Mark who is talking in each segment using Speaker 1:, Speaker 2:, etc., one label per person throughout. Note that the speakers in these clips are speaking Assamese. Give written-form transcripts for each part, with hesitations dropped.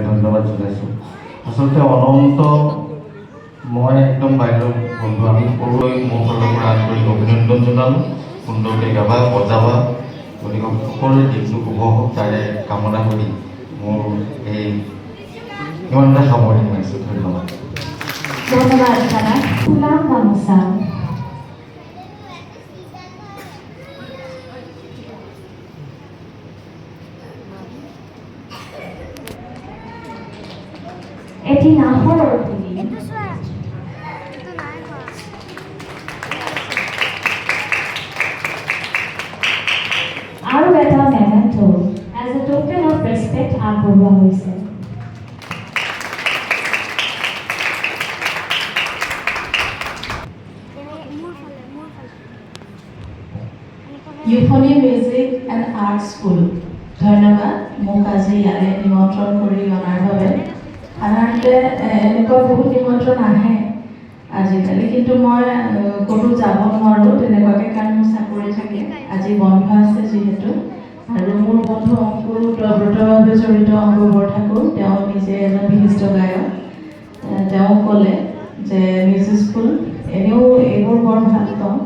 Speaker 1: ধন্যবাদ জনাইছোঁ। আচলতে অনন্ত মই একদম বাইদেউ বন্ধু আমি সৰুলৈ মোৰ ফালৰ পৰা আন্তৰিক অভিনন্দন জনালোঁ। সুন্দৰকৈ গাবা বজাবা, গতিকে সকলোৰে দিনটো শুভ হওক তাৰে কামনা কৰি মোৰ এই ইমানতে সামৰণি মাৰিছোঁ। ধন্যবাদ।
Speaker 2: ধন্যবাদ দাদা। ফুলাম গামোচা এটি নাহৰ অৰ্থনী আৰু এটা memento as a token of respect আগবঢ়োৱা হৈছে।
Speaker 3: Euphony music and art school, ধন্যবাদ মোক আজি ইয়ালৈ নিমন্ত্ৰণ কৰি অনাৰ বাবে। সাধাৰণতে এনেকুৱা বহুত নিমন্ত্ৰণ আহে আজিকালি, কিন্তু মই ক'তো যাব নোৱাৰোঁ তেনেকুৱাকৈ, কাৰণ মোৰ চাকৰি থাকে। আজি বন্ধ আছে যিহেতু, আৰু মোৰ বন্ধু অংকুৰ ওতঃপ্ৰোতভাৱে জড়িত অংকুৰ বৰঠাকুৰ, তেওঁ নিজে এজন বিশিষ্ট গায়ক। তেওঁ ক'লে যে মিউজিক স্কুল এনেও এইবোৰ বৰ ভাল পাওঁ,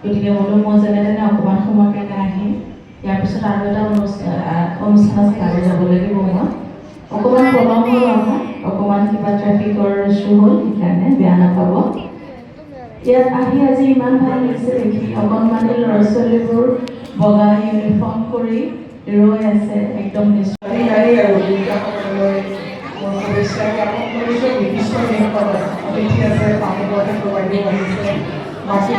Speaker 3: গতিকে বোলো মই যেনে তেনে অকণমান সময়ৰ কাৰণে আহিম। ইয়াৰ পিছত আৰু এটা অনুষ্ঠান আছে, তালৈ যাব লাগিব। মই অকণমান পলম হ'ল অহা, অকণমান কিবা ট্ৰেফিকৰ ইছ্যু হ'ল, সেইকাৰণে বেয়া নাপাব। ইয়াত আহি আজি ইমান ভাল লাগিছে দেখি, অকণমানি ল'ৰা ছোৱালীবোৰ বগা ইউনিফৰ্ম কৰি ৰৈ আছে একদম নিশ্চয়।
Speaker 4: আৰু দুৰ্গাসকললৈ মোৰ শুভেচ্ছা জ্ঞাপন কৰিছোঁ। বিশিষ্ট যিসকল অতিথি আছে, পানী বৰঠাকুৰ বাইদেউ আহিছে,